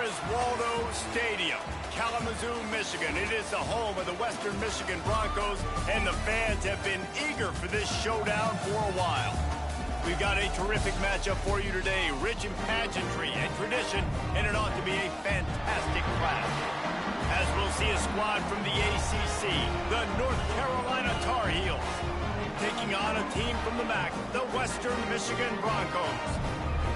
is Waldo Stadium, Kalamazoo, Michigan. It is the home of the Western Michigan Broncos, and the fans have been eager for this showdown for a while. We've got a terrific matchup for you today, rich in pageantry and tradition, and it ought to be a fantastic clash. As we'll see a squad from the ACC, the North Carolina Tar Heels, taking on a team from the MAC, the Western Michigan Broncos.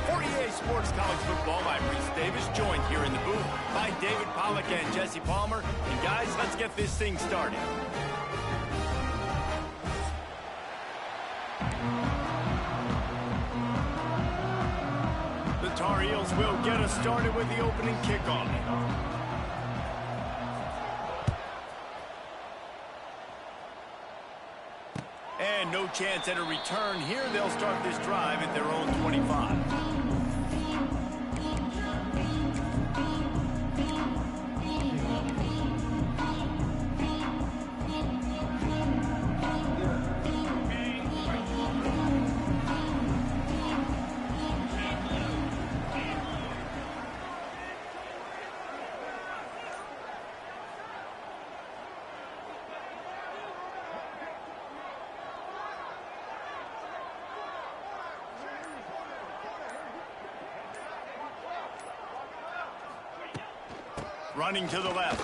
For EA Sports College Football, I'm Reese Davis, joined here in the booth by David Pollack and Jesse Palmer. And guys, let's get this thing started. The Tar Heels will get us started with the opening kickoff. And no chance at a return here. They'll start this drive at their own 25. Running to the left.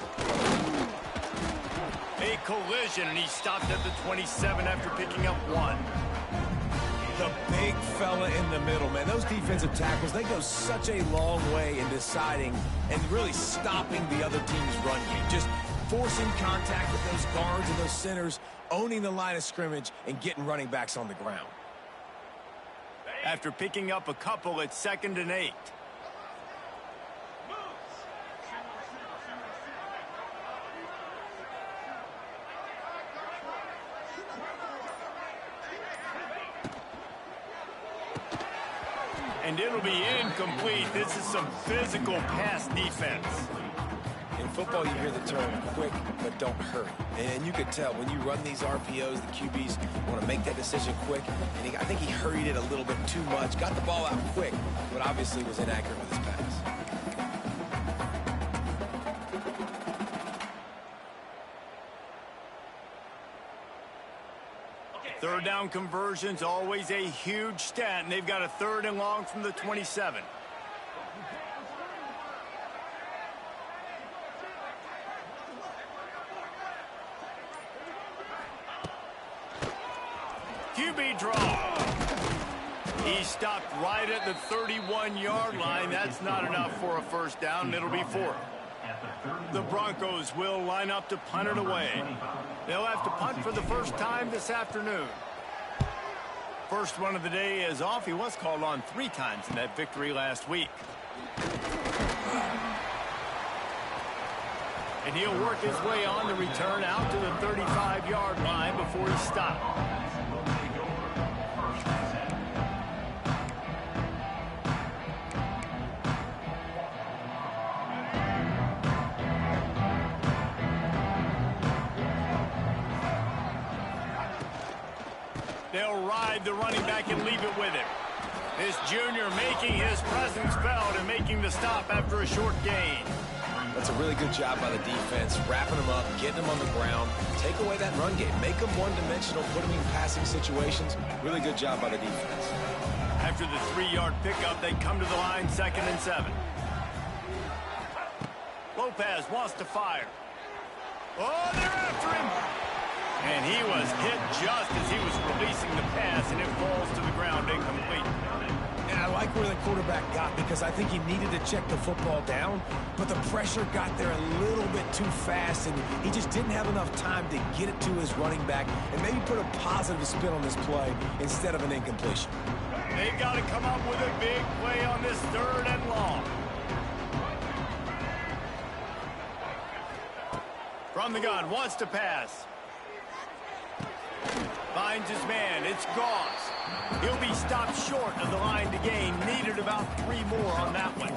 A collision, and he stopped at the 27 after picking up 1. The big fella in the middle, man. Those defensive tackles, they go such a long way in deciding and really stopping the other team's run game. Just forcing contact with those guards and those centers, owning the line of scrimmage, and getting running backs on the ground. After picking up a couple, it's 2nd and 8. And it'll be incomplete. This is some physical pass defense. In football, you hear the term quick, but don't hurry. And you could tell when you run these RPOs, the QBs want to make that decision quick. And I think he hurried it a little bit too much. Got the ball out quick, but obviously was inaccurate with his pass. Third down conversions, always a huge stat, and they've got a 3rd and long from the 27. QB draw. He stopped right at the 31-yard line. That's not enough for a first down. It'll be 4th. The Broncos will line up to punt it away. They'll have to punt for the first time this afternoon. First one of the day is off. He was called on 3 times in that victory last week. And he'll work his way on the return out to the 35-yard line before he stopped. They'll ride the running back and leave it with him. This junior making his presence felt and making the stop after a short gain. That's a really good job by the defense, wrapping them up, getting them on the ground. Take away that run game. Make them one-dimensional, put them in passing situations. Really good job by the defense. After the 3-yard pickup, they come to the line, 2nd and 7. Lopez wants to fire. Oh, they're after him! And he was hit just as he was releasing the pass, and it falls to the ground incomplete. And I like where the quarterback got, because I think he needed to check the football down, but the pressure got there a little bit too fast, and he just didn't have enough time to get it to his running back and maybe put a positive spin on this play instead of an incompletion. They've got to come up with a big play on this 3rd and long. From the gun, wants to pass. Finds his man. It's Goss. He'll be stopped short of the line to gain. Needed about 3 more on that one.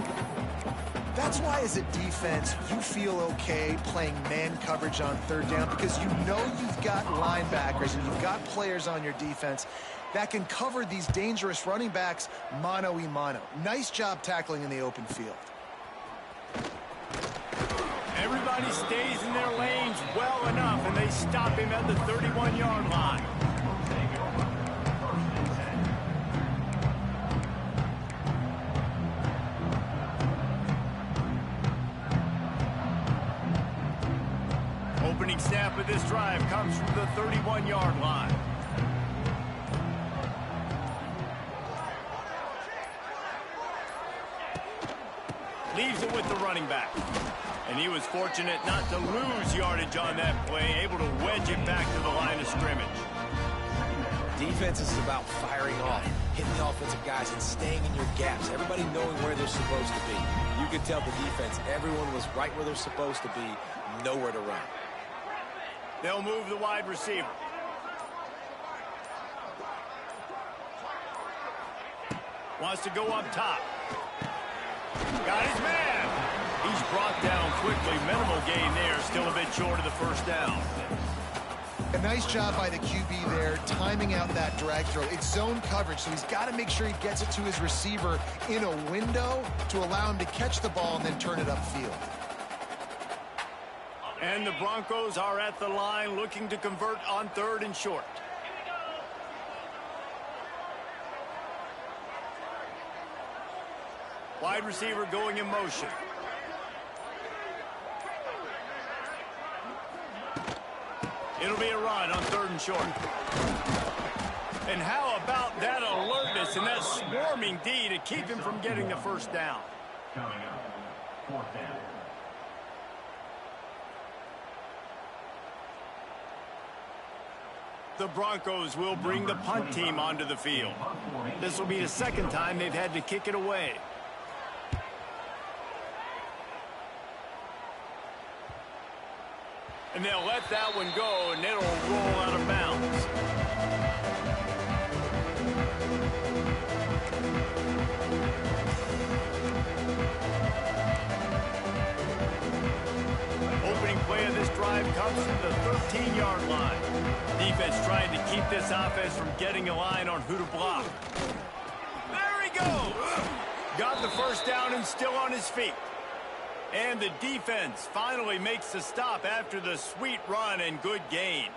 That's why, as a defense, you feel okay playing man coverage on 3rd down, because you know you've got linebackers and you've got players on your defense that can cover these dangerous running backs mano-a-mano. Nice job tackling in the open field. Everybody stays in their lanes well enough, and they stop him at the 31-yard line. Opening snap of this drive comes from the 31-yard line. Leaves it with the running back. And he was fortunate not to lose yardage on that play, able to wedge it back to the line of scrimmage. Defense is about firing off, hitting the offensive guys, and staying in your gaps. Everybody knowing where they're supposed to be. You could tell the defense, everyone was right where they're supposed to be, nowhere to run. They'll move the wide receiver. Wants to go up top. Got his man. He's brought down quickly. Minimal gain there. Still a bit short of the first down. A nice job by the QB there, timing out that drag throw. It's zone coverage, so he's got to make sure he gets it to his receiver in a window to allow him to catch the ball and then turn it upfield. And the Broncos are at the line looking to convert on 3rd and short. Wide receiver going in motion. It'll be a run on 3rd and short. And how about that alertness and that swarming D to keep him from getting the first down? Coming up, 4th down. The Broncos will bring the punt team onto the field. This will be the 2nd time they've had to kick it away. And they'll let that one go, and it'll roll out of bounds. Opening play of this drive comes from the 13-yard line. Defense trying to keep this offense from getting a line on who to block. There he goes! Got the first down and still on his feet. And the defense finally makes the stop after the sweet run and good gain.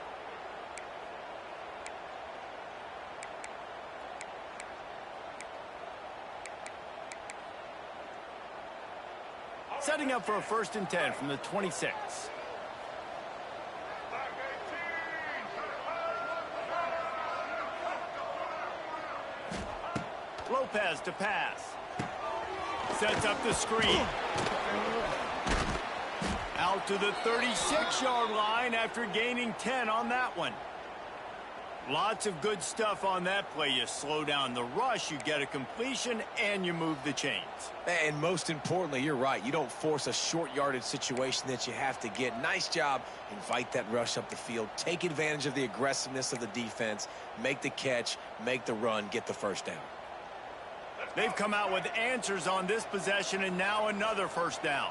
Setting up for a 1st and 10 from the 26. Lopez to pass. Sets up the screen. Out to the 36-yard line after gaining 10 on that one. Lots of good stuff on that play. You slow down the rush, you get a completion, and you move the chains. And most importantly, you're right. You don't force a short yardage situation that you have to get. Nice job. Invite that rush up the field. Take advantage of the aggressiveness of the defense. Make the catch, make the run, get the first down. They've come out with answers on this possession, and now another first down.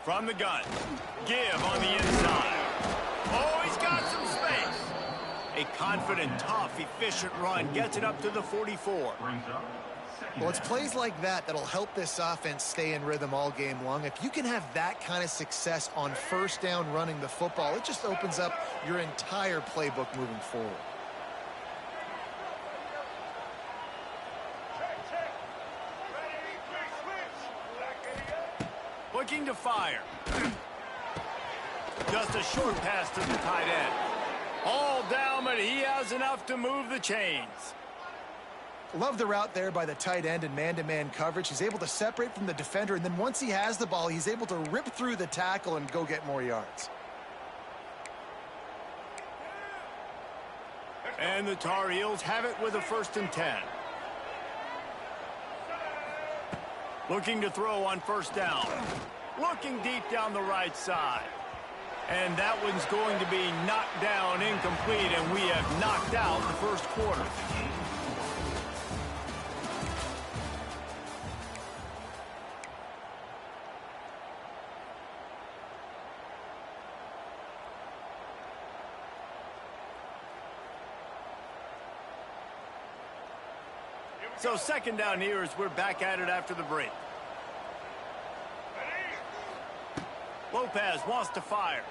From the gun. Give on the inside. Oh, he's got some space. A confident, tough, efficient run gets it up to the 44. Well, it's plays like that that'll help this offense stay in rhythm all game long. If you can have that kind of success on 1st down running the football, it just opens up your entire playbook moving forward. Looking to fire. Just a short pass to the tight end. All down, but he has enough to move the chains. Love the route there by the tight end in man-to-man coverage. He's able to separate from the defender, and then once he has the ball, he's able to rip through the tackle and go get more yards. And the Tar Heels have it with a 1st and 10. Looking to throw on 1st down. Looking deep down the right side. And that one's going to be knocked down incomplete, and we have knocked out the 1st quarter. So second down here as we're back at it after the break. Lopez wants to fire.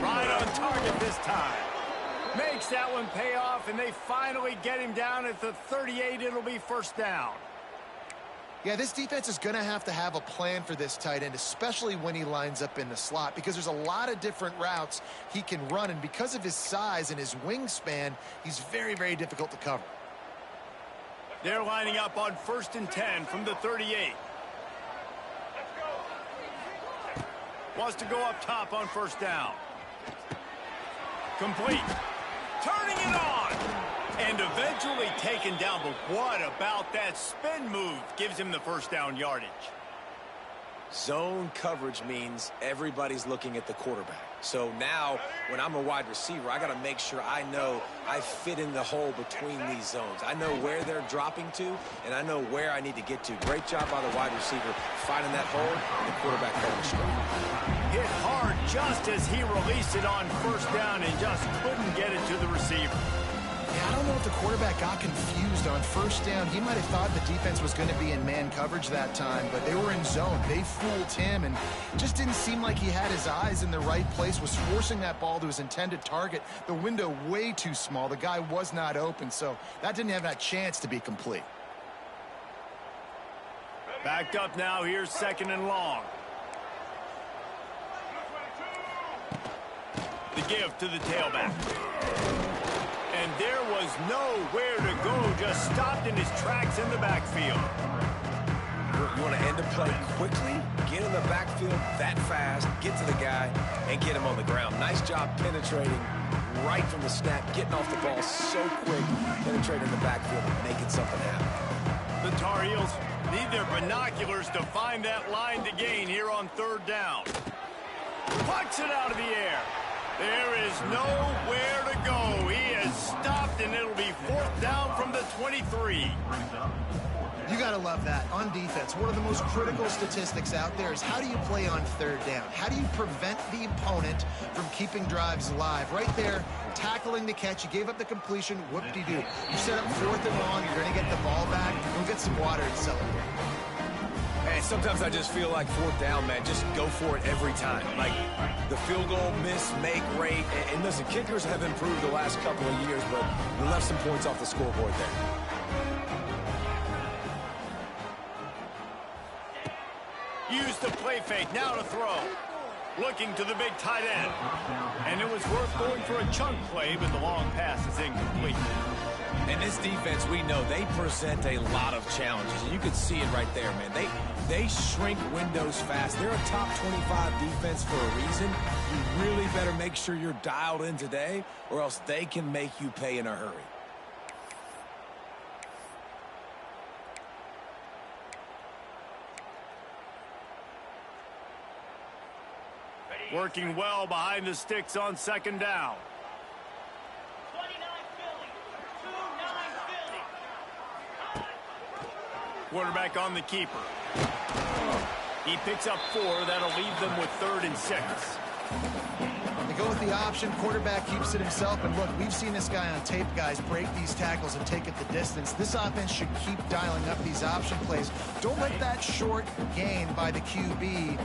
Right on target this time. Makes that one pay off, and they finally get him down at the 38. It'll be first down. Yeah, this defense is going to have a plan for this tight end, especially when he lines up in the slot, because there's a lot of different routes he can run, and because of his size and his wingspan, he's very, very difficult to cover. They're lining up on 1st and 10 from the 38. Wants to go up top on first down. Complete. Turning it on. And eventually taken down. But what about that spin move? Gives him the first down yardage. Zone coverage means everybody's looking at the quarterback. So now, when I'm a wide receiver, I got to make sure I know I fit in the hole between these zones. I know where they're dropping to, and I know where I need to get to. Great job by the wide receiver finding that hole, and the quarterback holding strong. Hit hard just as he released it on first down and just couldn't get it to the receiver. Yeah, I don't know if the quarterback got confused on first down. He might have thought the defense was going to be in man coverage that time, but they were in zone. They fooled him, and it just didn't seem like he had his eyes in the right place, was forcing that ball to his intended target. The window way too small. The guy was not open, so that didn't have that chance to be complete. Backed up now. Here's 2nd and long. The give to the tailback. And there was nowhere to go, just stopped in his tracks in the backfield. You want to end a play quickly, get in the backfield that fast, get to the guy, and get him on the ground. Nice job penetrating right from the snap, getting off the ball so quick, penetrating the backfield and making something happen. The Tar Heels need their binoculars to find that line to gain here on 3rd down. Plucks it out of the air. There is nowhere to go. He is stopped, and it'll be 4th down from the 23. You got to love that. On defense, one of the most critical statistics out there is how do you play on 3rd down? How do you prevent the opponent from keeping drives alive? Right there, tackling the catch. You gave up the completion. Whoop-de-doo. You set up 4th and long. You're going to get the ball back. Go get some water and celebrate. And sometimes I just feel like 4th down, man, just go for it every time. Like the field goal miss, make rate. And listen, kickers have improved the last couple of years, but we left some points off the scoreboard there. Use the play fake, now to throw. Looking to the big tight end. And it was worth going for a chunk play, but the long pass is incomplete. And this defense, we know, they present a lot of challenges. And you can see it right there, man. They shrink windows fast. They're a top 25 defense for a reason. You really better make sure you're dialed in today, or else they can make you pay in a hurry. Working well behind the sticks on 2nd down. Quarterback on the keeper. He picks up 4. That'll leave them with 3rd and 6. They go with the option. Quarterback keeps it himself. And look, we've seen this guy on tape, guys, break these tackles and take it the distance. This offense should keep dialing up these option plays. Don't let that short gain by the QB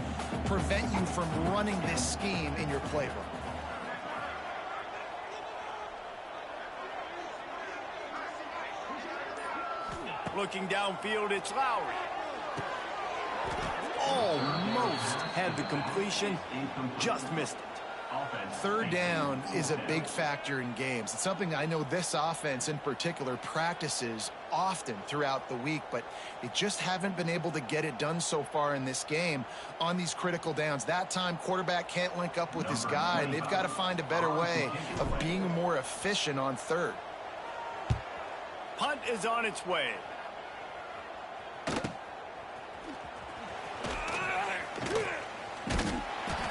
prevent you from running this scheme in your playbook. Looking downfield, it's Lowry. Almost had the completion, just missed it. 3rd down is a big factor in games. It's something I know this offense in particular practices often throughout the week, but they just haven't been able to get it done so far in this game on these critical downs. That time, quarterback can't link up with his guy, and they've got to find a better way of being more efficient on 3rd. Punt is on its way.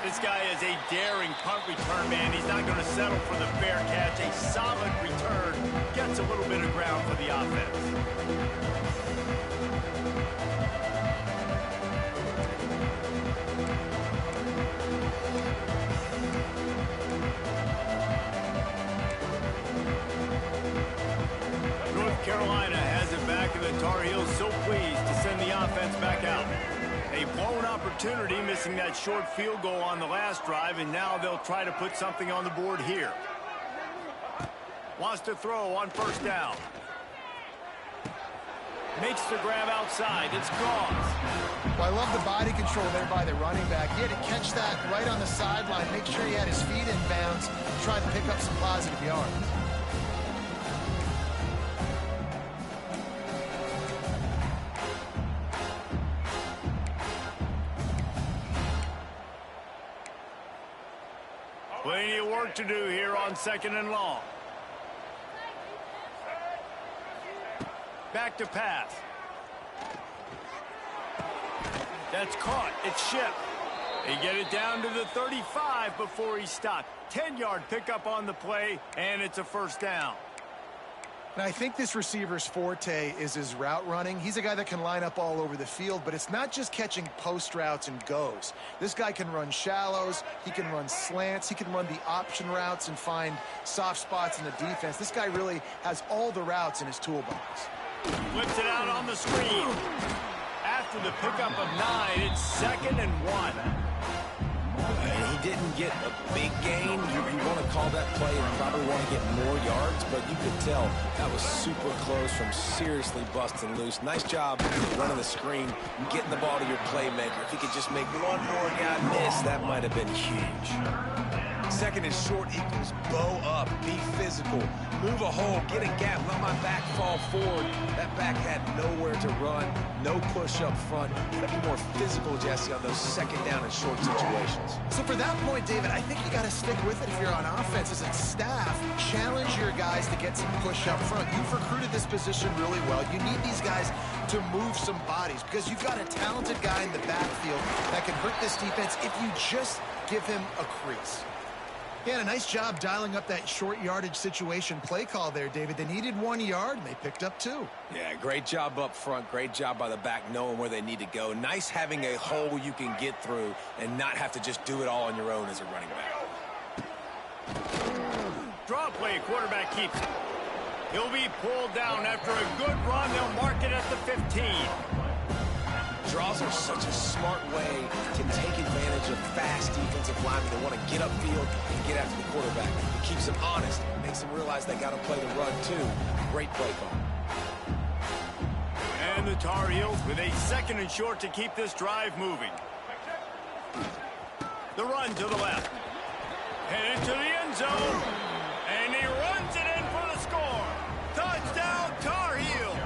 This guy is a daring punt return man. He's not going to settle for the fair catch. A solid return gets a little bit of ground for the offense. Carolina has it back, and the Tar Heels so pleased to send the offense back out. A blown opportunity, missing that short field goal on the last drive, and now they'll try to put something on the board here. Wants to throw on first down. Makes the grab outside. It's gone. Well, I love the body control there by the running back. He had to catch that right on the sideline, make sure he had his feet in bounds, trying to pick up some positive yards. Plenty of work to do here on 2nd and long. Back to pass. That's caught. It's shipped. They get it down to the 35 before he stopped. 10-yard pickup on the play, and it's a first down. And I think this receiver's forte is his route running. He's a guy that can line up all over the field, but it's not just catching post routes and goes. This guy can run shallows, he can run slants, he can run the option routes and find soft spots in the defense. This guy really has all the routes in his toolbox. Flips it out on the screen. After the pickup of 9, it's 2nd and 1. And he didn't get a big gain. You want to call that play and probably want to get more yards, but you could tell that was super close from seriously busting loose. Nice job running the screen, getting the ball to your playmaker. If he could just make one more guy miss, that might have been huge. 2nd and short equals bow up, be physical, move a hole, get a gap, let my back fall forward. That back had nowhere to run, no push up front. Gotta be more physical, Jesse, on those 2nd down and short situations. So for that point, David, I think you got to stick with it if you're on offense. As a staff, challenge your guys to get some push up front. You've recruited this position really well. You need these guys to move some bodies because you've got a talented guy in the backfield that can hurt this defense if you just give him a crease. He had a nice job dialing up that short yardage situation play call there, David. They needed 1 yard, and they picked up 2. Yeah, great job up front. Great job by the back knowing where they need to go. Nice having a hole you can get through and not have to just do it all on your own as a running back. Draw play, quarterback keeps it. He'll be pulled down after a good run. They'll mark it at the 15. Draws are such a smart way to take advantage of fast defensive linemen. They want to get upfield and get after the quarterback. It keeps them honest, makes them realize they got to play the run too. Great play call. And the Tar Heels with a 2nd and short to keep this drive moving. The run to the left. Headed to the end zone. And he runs it in for the score. Touchdown, Tar Heels.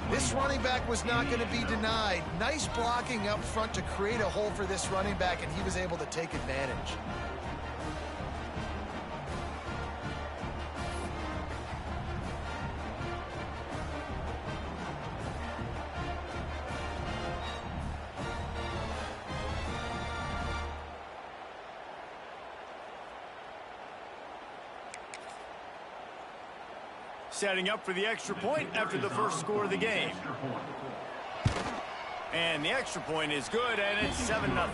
This running back was not going to be denied. Nice blocking up front to create a hole for this running back, and he was able to take advantage. Setting up for the extra point after the first score of the game. And the extra point is good, and it's 7-0.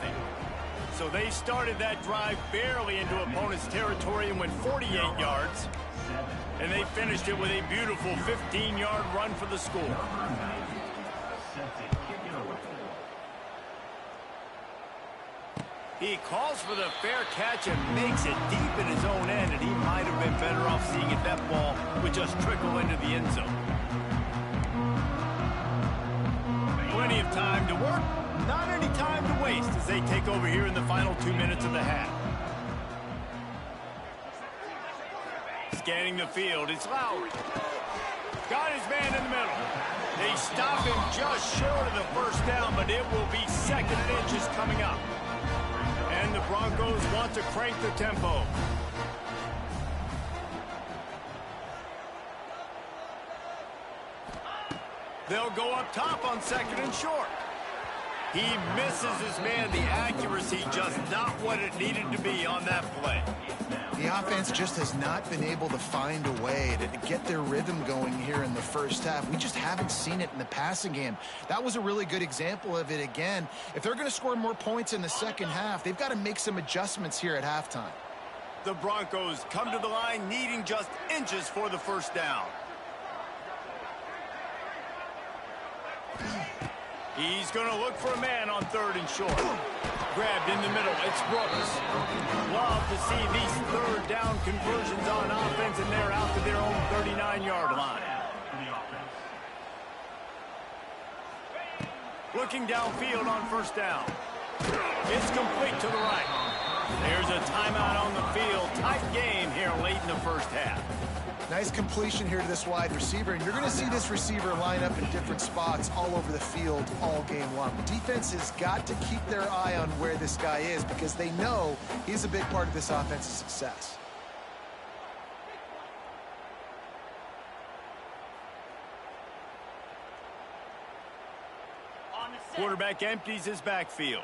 So they started that drive barely into opponent's territory and went 48 yards. And they finished it with a beautiful 15-yard run for the score. He calls for the fair catch and makes it deep in his own end, and he might have been better off seeing it that ball would just trickle into the end zone. Plenty of time to work, not any time to waste as they take over here in the final 2 minutes of the half. Scanning the field, it's Lowry. Got his man in the middle. They stop him just short of the first down, but it will be 2nd and inches coming up. And the Broncos want to crank the tempo. They'll go up top on 2nd and short. He misses his man. The accuracy just not what it needed to be on that play. The offense just has not been able to find a way to get their rhythm going here in the first half. We just haven't seen it in the passing game. That was a really good example of it again. If they're going to score more points in the second half, they've got to make some adjustments here at halftime. The Broncos come to the line needing just inches for the first down. He's going to look for a man on 3rd and short. Grabbed in the middle. It's Brooks. Love to see these 3rd down conversions on offense, and they're out to their own 39-yard line. Looking downfield on 1st down. It's complete to the right. There's a timeout on the field. Tight game here late in the 1st half. Nice completion here to this wide receiver, and you're going to see this receiver line up in different spots all over the field all game long. The defense has got to keep their eye on where this guy is because they know he's a big part of this offense's success. Quarterback empties his backfield.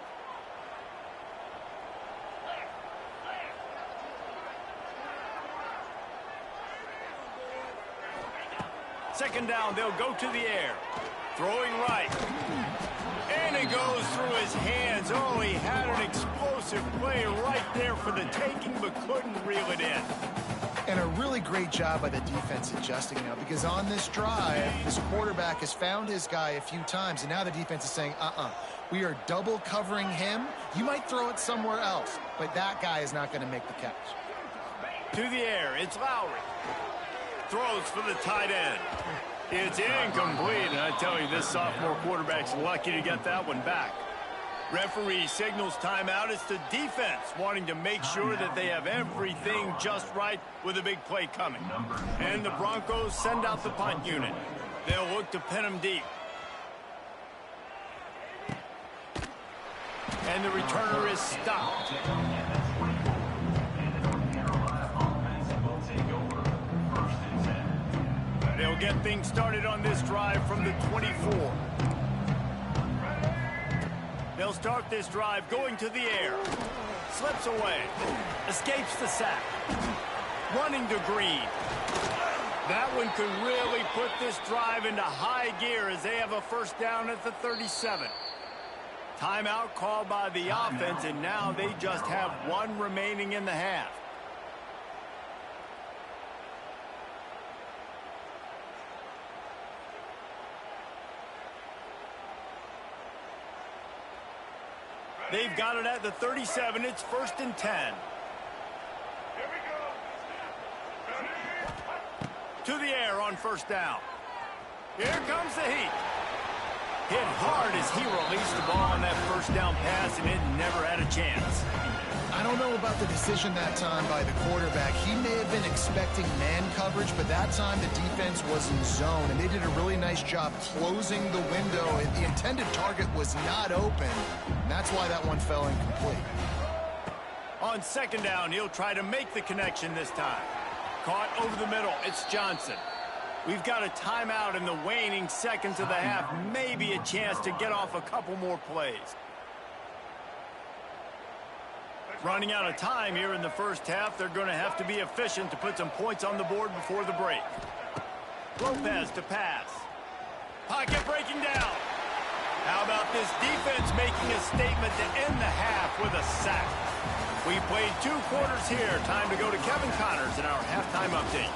Second down, they'll go to the air. Throwing right. And it goes through his hands. Oh, he had an explosive play right there for the taking, but couldn't reel it in. And a really great job by the defense adjusting now, because on this drive, this quarterback has found his guy a few times, and now the defense is saying, we are double covering him. You might throw it somewhere else, but that guy is not going to make the catch. To the air, it's Lowry. Throws for the tight end. It's incomplete, and I tell you, this sophomore quarterback's lucky to get that one back. Referee signals timeout. It's the defense wanting to make sure that they have everything just right with a big play coming. And the Broncos send out the punt unit. They'll look to pin him deep. And the returner is stopped. They'll get things started on this drive from the 24. They'll start this drive going to the air. Slips away. Escapes the sack. Running to Green. That one could really put this drive into high gear as they have a 1st down at the 37. Timeout called by the offense, and now they just have 1 remaining in the half. They've got it at the 37. It's 1st and 10. To the air on 1st down. Here comes the heat. Hit hard as he released the ball on that 1st down pass, and it never had a chance. I don't know about the decision that time by the quarterback. He may have been expecting man coverage, but that time the defense was in zone, and they did a really nice job closing the window, and the intended target was not open. And that's why that one fell incomplete. On 2nd down, he'll try to make the connection this time. Caught over the middle. It's Johnson. We've got a timeout in the waning seconds of the half. Maybe a chance to get off a couple more plays. Running out of time here in the 1st half. They're going to have to be efficient to put some points on the board before the break. Lopez to pass. Pocket breaking down. How about this defense making a statement to end the half with a sack? We played 2 quarters here. Time to go to Kevin Connors in our halftime update.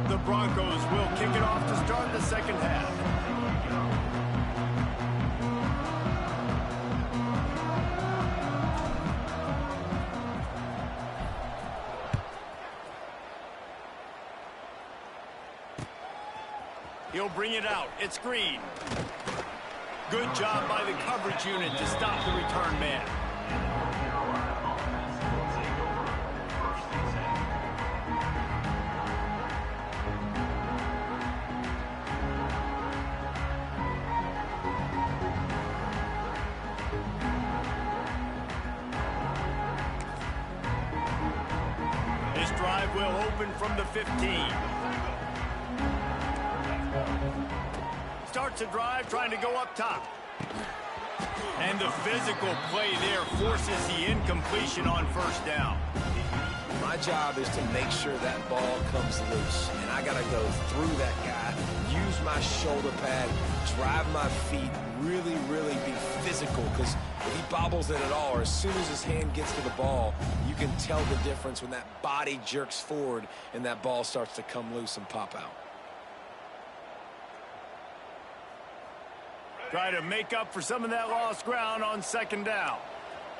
The Broncos will kick it off to start the 2nd half. He'll bring it out. It's Green. Good job by the coverage unit to stop the return man. This drive will open from the 15. Starts a drive trying to go up top. And the physical play there forces the incompletion on 1st down. My job is to make sure that ball comes loose. And I got to go through that guy, use my shoulder pad, drive my feet, really, really be physical. Because if he bobbles it at all, or as soon as his hand gets to the ball, you can tell the difference when that body jerks forward and that ball starts to come loose and pop out. Try to make up for some of that lost ground on second down.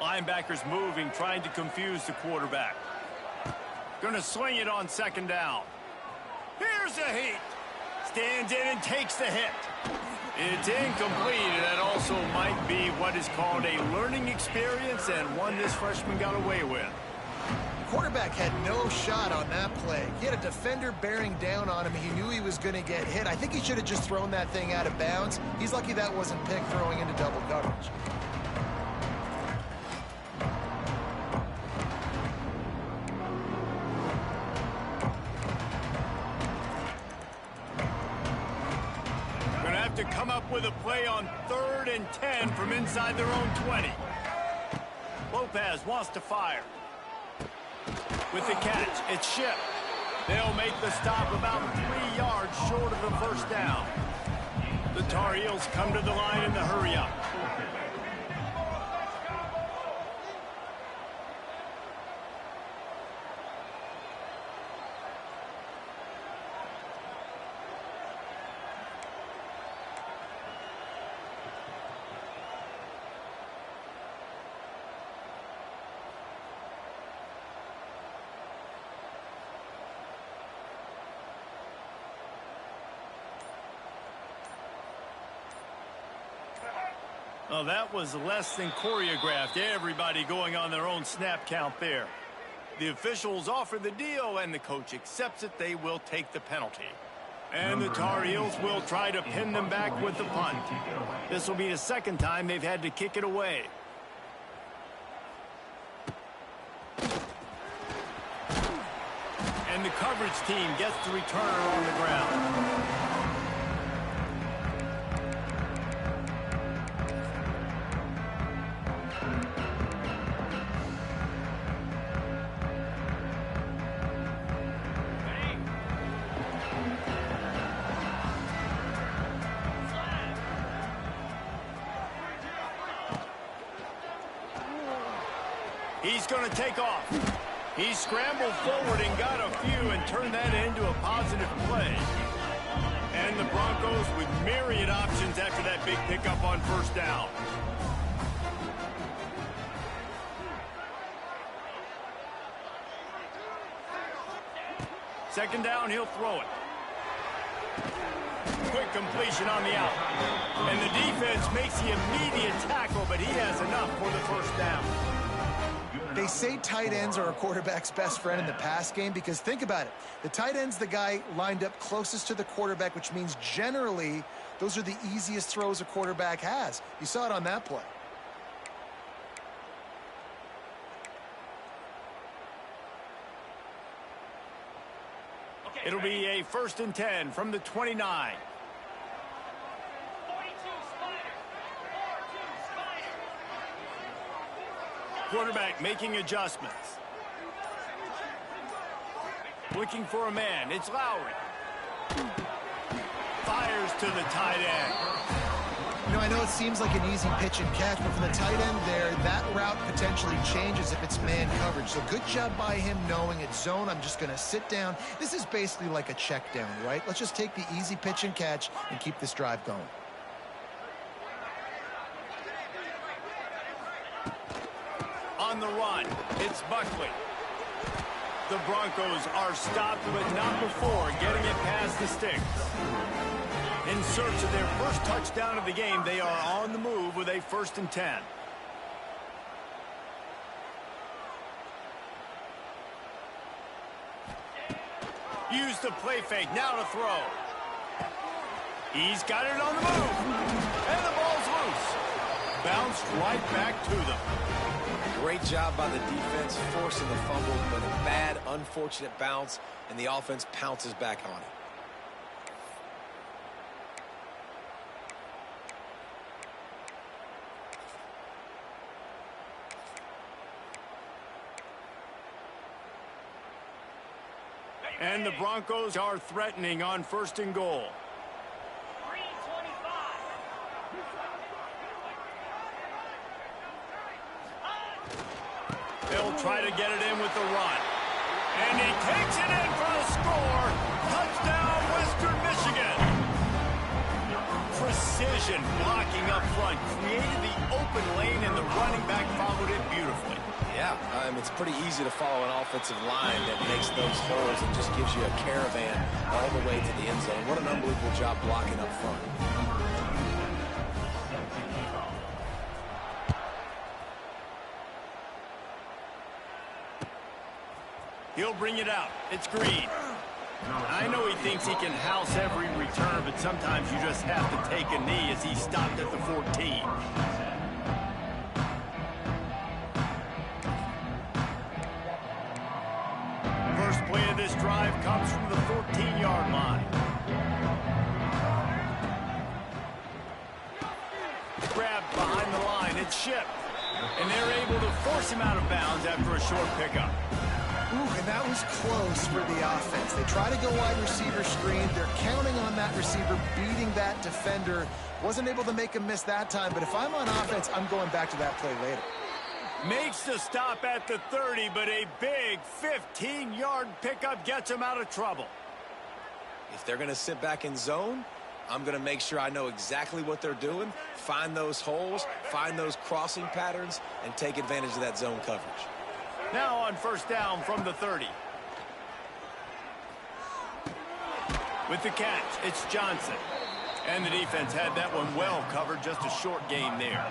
Linebackers moving, trying to confuse the quarterback. Gonna swing it on second down. Here's a heat. Stands in and takes the hit. It's incomplete, and that also might be what is called a learning experience, and one this freshman got away with. Quarterback had no shot on that play. He had a defender bearing down on him. He knew he was going to get hit. I think he should have just thrown that thing out of bounds. He's lucky that wasn't picked throwing into double coverage. Gonna have to come up with a play on 3rd and 10 from inside their own 20. Lopez wants to fire. With the catch, it's Ship. They'll make the stop about 3 yards short of the first down. The Tar Heels come to the line in the hurry-up. Well, that was less than choreographed. Everybody going on their own snap count there. The officials offer the deal, and the coach accepts it. They will take the penalty. And the Tar Heels will try to pin them back with the punt. This will be the second time they've had to kick it away. And the coverage team gets the returner on the ground. He's going to take off. He scrambled forward and got a few and turned that into a positive play. And the Broncos with myriad options after that big pickup on first down. Second down, he'll throw it. Quick completion on the out. And the defense makes the immediate tackle, but he has enough for the first down. They say tight ends are a quarterback's best friend in the pass game because think about it. The tight end's the guy lined up closest to the quarterback, which means generally those are the easiest throws a quarterback has. You saw it on that play. It'll be a 1st and 10 from the 29. Quarterback making adjustments. Looking for a man. It's Lowry. Fires to the tight end. You know, I know it seems like an easy pitch and catch, but for the tight end there, that route potentially changes if it's man coverage. So good job by him knowing it's zone. I'm just going to sit down. This is basically like a check down, right? Let's just take the easy pitch and catch and keep this drive going. On the run, it's Buckley. The Broncos are stopped, but not before getting it past the sticks. In search of their first touchdown of the game, they are on the move with a 1st and 10. Use the play fake, now to throw. He's got it on the move. And the ball's loose. Bounced right back to them. Great job by the defense forcing the fumble, but a bad, unfortunate bounce, and the offense pounces back on it. And the Broncos are threatening on 1st and goal. They'll try to get it in with the run. And he takes it in for the score. Touchdown, Western Michigan. Precision blocking up front. Created the open lane, and the running back followed it beautifully. Yeah, it's pretty easy to follow an offensive line that makes those holes and just gives you a caravan all the way to the end zone. What an unbelievable job blocking up front. He'll bring it out. It's Green. I know he thinks he can house every return, but sometimes you just have to take a knee as he stopped at the 14. First play of this drive comes from the 14-yard line. Grabbed behind the line. It's Ship. And they're able to force him out of bounds after a short pickup. Ooh, and that was close for the offense. They try to go wide receiver screen. They're counting on that receiver beating that defender. Wasn't able to make him miss that time, but if I'm on offense, I'm going back to that play later. Makes the stop at the 30, but a big 15-yard pickup gets him out of trouble. If they're going to sit back in zone, I'm going to make sure I know exactly what they're doing, find those holes, find those crossing patterns, and take advantage of that zone coverage. Now on 1st down from the 30. With the catch, it's Johnson. And the defense had that one well covered, just a short gain there.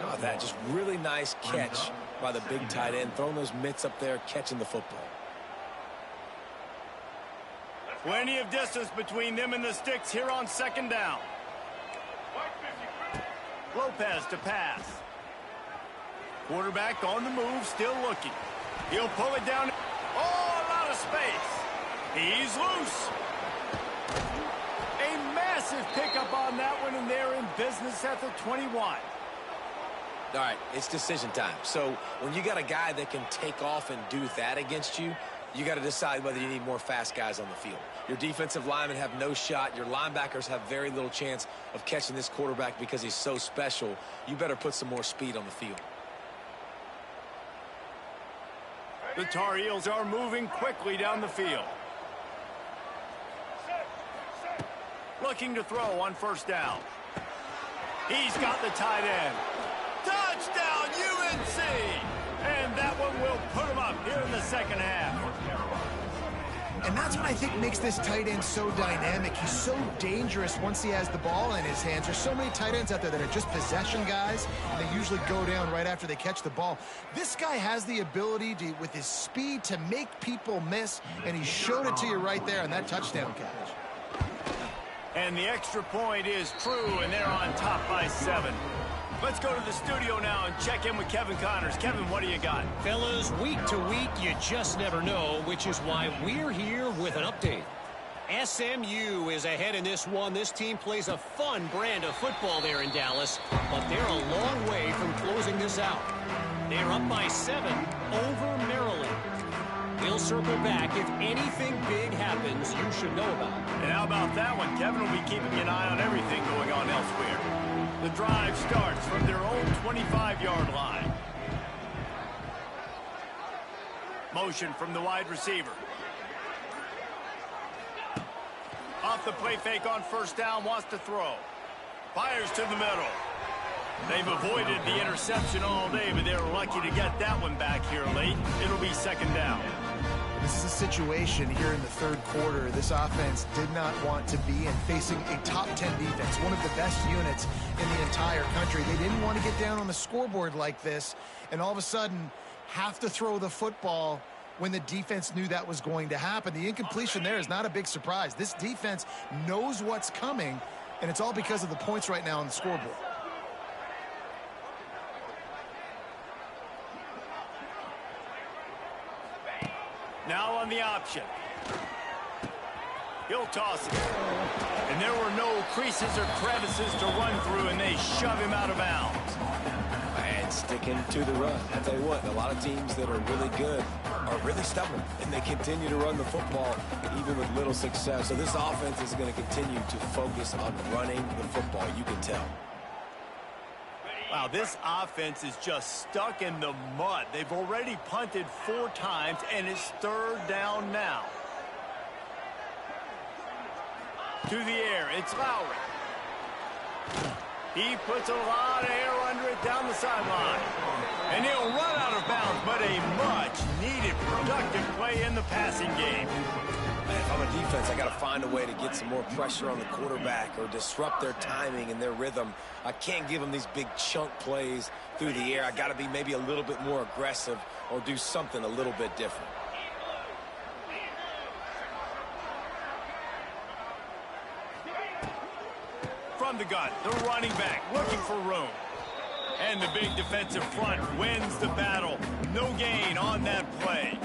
Oh, that just really nice catch by the big tight end, throwing those mitts up there, catching the football. Plenty of distance between them and the sticks here on 2nd down. Lopez to pass. Quarterback on the move, still looking. He'll pull it down. Oh, a lot of space. He's loose. A massive pickup on that one, and they're in business at the 21. All right, it's decision time. So when you got a guy that can take off and do that against you, you got to decide whether you need more fast guys on the field. Your defensive linemen have no shot. Your linebackers have very little chance of catching this quarterback because he's so special. You better put some more speed on the field. The Tar Heels are moving quickly down the field. Looking to throw on 1st down. He's got the tight end. Touchdown, UNC! And that one will put him up here in the 2nd half. And that's what I think makes this tight end so dynamic. He's so dangerous once he has the ball in his hands. There's so many tight ends out there that are just possession guys, and they usually go down right after they catch the ball. This guy has the ability to, with his speed, to make people miss, and he showed it to you right there on that touchdown catch. And the extra point is true, and they're on top by 7. Let's go to the studio now and check in with Kevin Connors. Kevin, what do you got? Fellas, week to week, you just never know, which is why we're here with an update. SMU is ahead in this one. This team plays a fun brand of football there in Dallas, but they're a long way from closing this out. They're up by 7 over Maryland. We'll circle back. If anything big happens, you should know about it. And how about that one? Kevin will be keeping an eye on everything going on elsewhere. The drive starts from their own 25-yard line. Motion from the wide receiver. Off the play fake on 1st down, wants to throw. Fires to the middle. They've avoided the interception all day, but they're lucky to get that one back here late. It'll be 2nd down. This is a situation here in the 3rd quarter this offense did not want to be in, facing a top 10 defense, one of the best units in the entire country. They didn't want to get down on the scoreboard like this and all of a sudden have to throw the football when the defense knew that was going to happen. The incompletion there is not a big surprise. This defense knows what's coming, and it's all because of the points right now on the scoreboard. Now on the option. He'll toss it. And there were no creases or crevices to run through, and they shove him out of bounds. And sticking to the run. I'll tell you what, a lot of teams that are really good are really stubborn, and they continue to run the football even with little success. So this offense is going to continue to focus on running the football. You can tell. Wow, this offense is just stuck in the mud. They've already punted 4 times, and it's 3rd down now. To the air, it's Lowry. He puts a lot of air under it down the sideline. And he'll run out of bounds, but a much-needed productive play in the passing game. If I'm a defense, I got to find a way to get some more pressure on the quarterback or disrupt their timing and their rhythm. I can't give them these big chunk plays through the air. I got to be maybe a little bit more aggressive or do something a little bit different. From the gun, the running back looking for room. And the big defensive front wins the battle. No gain on that play.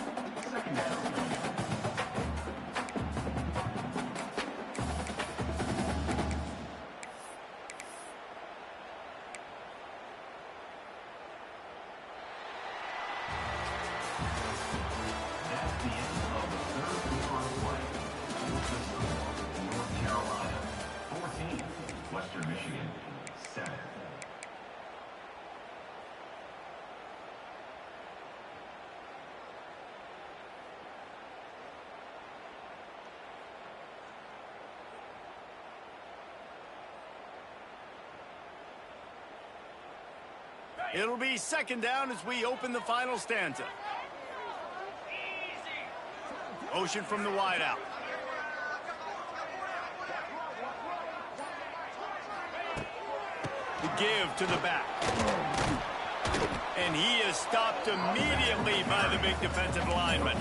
That's the end of the third quarter of play. North Carolina 14, Western Michigan 7. It'll be 2nd down as we open the final stanza. Motion from the wideout. The give to the back. And he is stopped immediately by the big defensive lineman.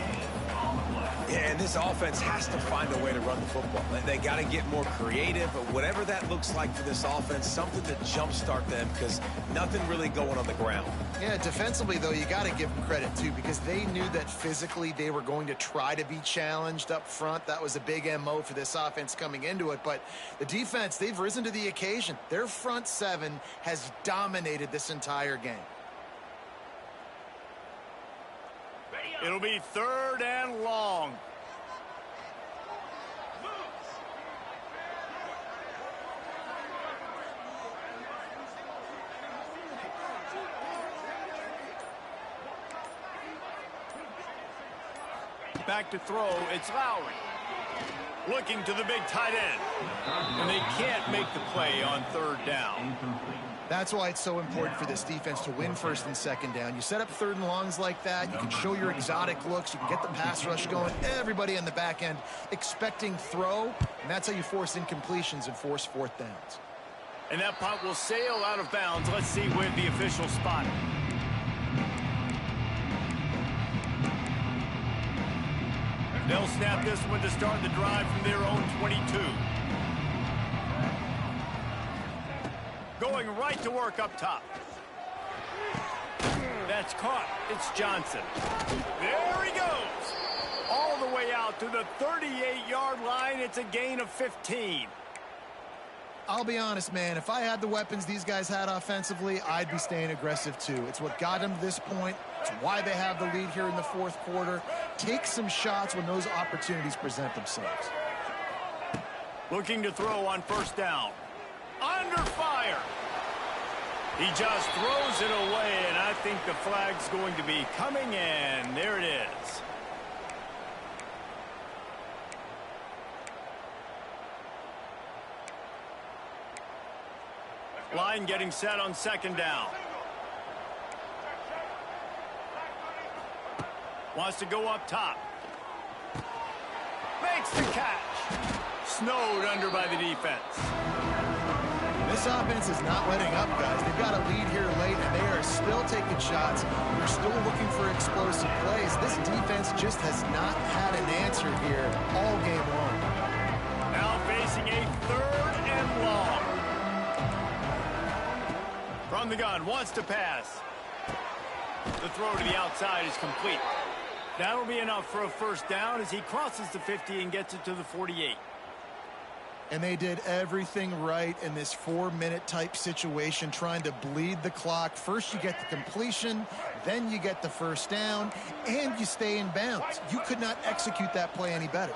Yeah, and this offense has to find a way to run the football. They got to get more creative, but whatever that looks like for this offense, something to jumpstart them because nothing really going on the ground. Yeah, defensively, though, you got to give them credit, too, because they knew that physically they were going to try to be challenged up front. That was a big MO for this offense coming into it. But the defense, they've risen to the occasion. Their front 7 has dominated this entire game. It'll be 3rd and long. Back to throw, it's Lowry. Looking to the big tight end. And they can't make the play on 3rd down. That's why it's so important for this defense to win 1st and 2nd down. You set up 3rd and longs like that. You can show your exotic looks. You can get the pass rush going. Everybody on the back end expecting throw. And that's how you force incompletions and force 4th downs. And that punt will sail out of bounds. Let's see where the official spot it. They'll snap this one to start the drive from their own 22. Going right to work up top. That's caught. It's Johnson. There he goes. All the way out to the 38-yard line. It's a gain of 15. I'll be honest, man. If I had the weapons these guys had offensively, I'd be staying aggressive too. It's what got them to this point. It's why they have the lead here in the 4th quarter. Take some shots when those opportunities present themselves. Looking to throw on 1st down. Under fire. He just throws it away, and I think the flag's going to be coming in. There it is. Line getting set on 2nd down. Wants to go up top. Makes the catch. Snowed under by the defense. This offense is not letting up, guys. They've got a lead here late, and they are still taking shots. They're still looking for explosive plays. This defense just has not had an answer here all game long. Now facing a 3rd and long. From the gun, wants to pass. The throw to the outside is complete. That'll be enough for a 1st down as he crosses the 50 and gets it to the 48. And they did everything right in this 4-minute type situation, trying to bleed the clock. First you get the completion, then you get the first down, and you stay in bounds. You could not execute that play any better.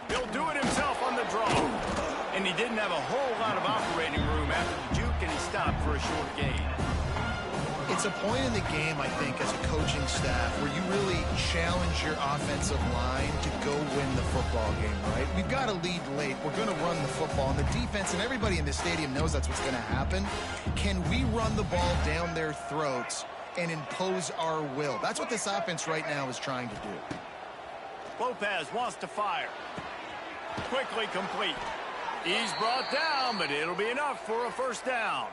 He'll do it himself on the draw. And he didn't have a whole lot of operating room after the juke, and he stopped for a short gain. It's a point in the game, I think, as a coaching staff where you really challenge your offensive line to go win the football game, right? We've got to lead late. We're going to run the football. And the defense and everybody in the stadium knows that's what's going to happen. Can we run the ball down their throats and impose our will? That's what this offense right now is trying to do. Lopez wants to fire. Quickly complete. He's brought down, but it'll be enough for a first down.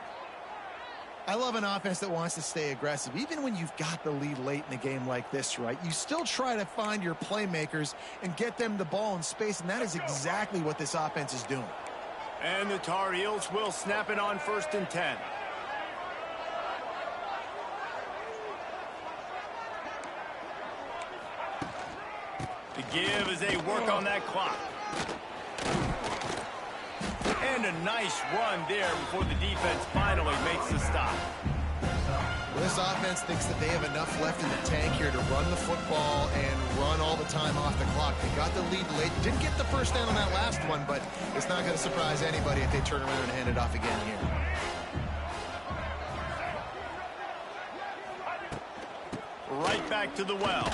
I love an offense that wants to stay aggressive. Even when you've got the lead late in a game like this, right, you still try to find your playmakers and get them the ball in space, and that is exactly what this offense is doing. And the Tar Heels will snap it on 1st and 10. The give as they work on that clock. And a nice run there before the defense finally makes the stop. Well, this offense thinks that they have enough left in the tank here to run the football and run all the time off the clock. They got the lead late. Didn't get the first down on that last one, but it's not going to surprise anybody if they turn around and hand it off again here. Right back to the well.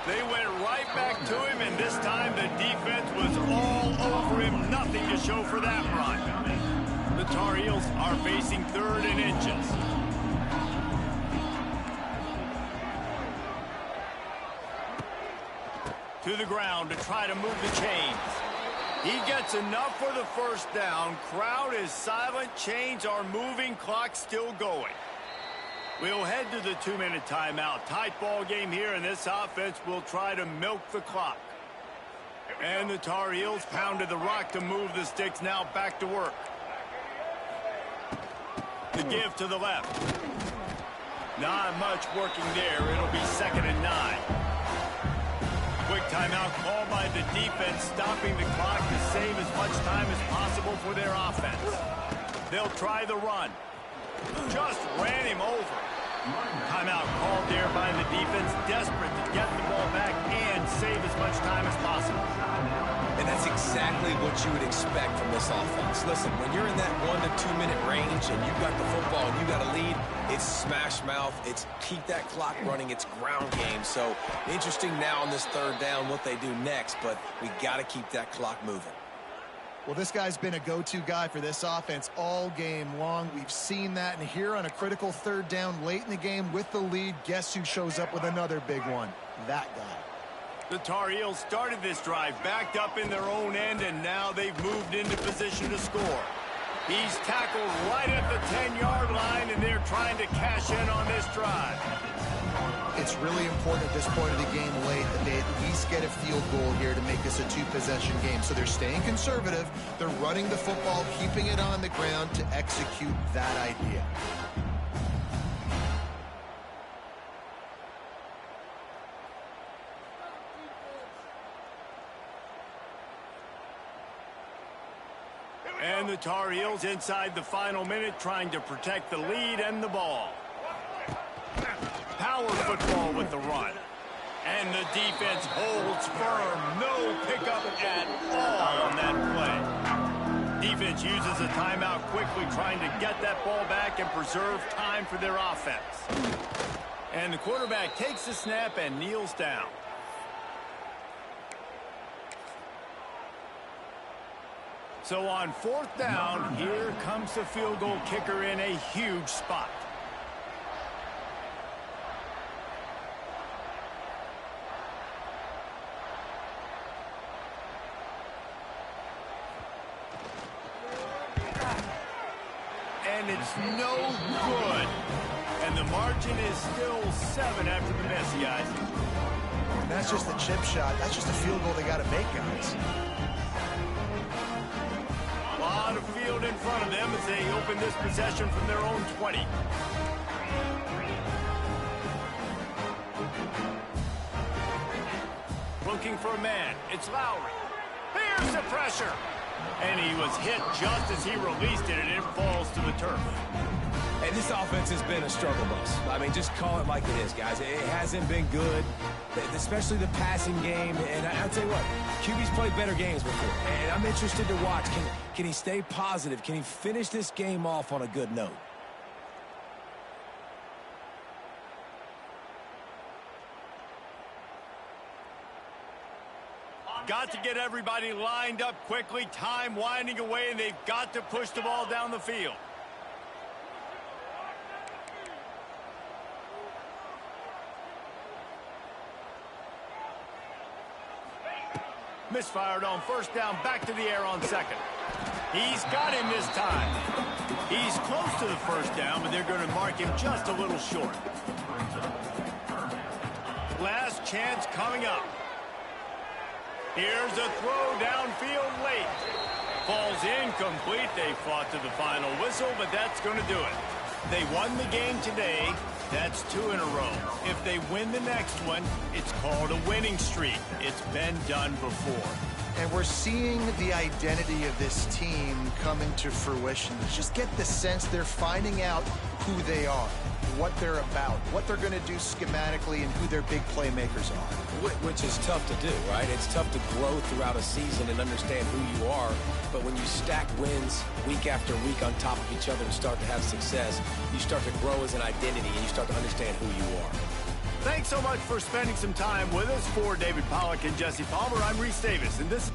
They went right back to him, and this time the defense was all over him. Nothing to show for that run. The Tar Heels are facing 3rd and inches. To the ground to try to move the chains. He gets enough for the first down. Crowd is silent. Chains are moving. Clock still going. We'll head to the 2-minute timeout. Tight ball game here, and this offense will try to milk the clock. And the Tar Heels pounded the rock to move the sticks. Now back to work. The give to the left. Not much working there. It'll be 2nd and 9. Quick timeout called by the defense, stopping the clock to save as much time as possible for their offense. They'll try the run. Just ran him over. Timeout called there by the defense, desperate to get the ball back and save as much time as possible. And that's exactly what you would expect from this offense. Listen, when you're in that 1 to 2 minute range and you've got the football and you got a lead, it's smash mouth, it's keep that clock running, it's ground game. So interesting now on this 3rd down what they do next, but we got to keep that clock moving. Well, this guy's been a go-to guy for this offense all game long. We've seen that, and here on a critical 3rd down late in the game with the lead, guess who shows up with another big one? That guy. The Tar Heels started this drive backed up in their own end, and now they've moved into position to score. He's tackled right at the 10-yard line, and they're trying to cash in on this drive. It's really important at this point of the game late that they at least get a field goal here to make this a 2-possession game. So they're staying conservative. They're running the football, keeping it on the ground to execute that idea. And the Tar Heels inside the final minute trying to protect the lead and the ball. Power football with the run. And the defense holds firm. No pickup at all on that play. Defense uses a timeout quickly trying to get that ball back and preserve time for their offense. And the quarterback takes the snap and kneels down. So on 4th down, here comes the field goal kicker in a huge spot. And it's no good. And the margin is still 7 after the miss, guys. And that's just a chip shot. That's just a field goal they got to make, guys. A lot of field in front of them as they open this possession from their own 20. looking for a man. It's Lowry. Here's the pressure. And he was hit just as he released it, and it falls to the turf. And this offense has been a struggle bus. I mean, just call it like it is, guys. It hasn't been good, especially the passing game. And I'll tell you what, QB's played better games before. And I'm interested to watch. Can he stay positive? Can he finish this game off on a good note? Got to get everybody lined up quickly. Time winding away, and they've got to push the ball down the field. Misfired on first down, back to the air on second. He's got him this time. He's close to the first down, but they're going to mark him just a little short. Last chance coming up. Here's a throw downfield late. Falls incomplete. They fought to the final whistle, but that's going to do it. They won the game today. That's 2 in a row. If they win the next one, it's called a winning streak. It's been done before. And we're seeing the identity of this team coming to fruition. You just get the sense they're finding out who they are, what they're about, what they're going to do schematically, and who their big playmakers are. Which is tough to do, right? It's tough to grow throughout a season and understand who you are. But when you stack wins week after week on top of each other and start to have success, you start to grow as an identity and you start to understand who you are. Thanks so much for spending some time with us. For David Pollack and Jesse Palmer, I'm Reese Davis, and this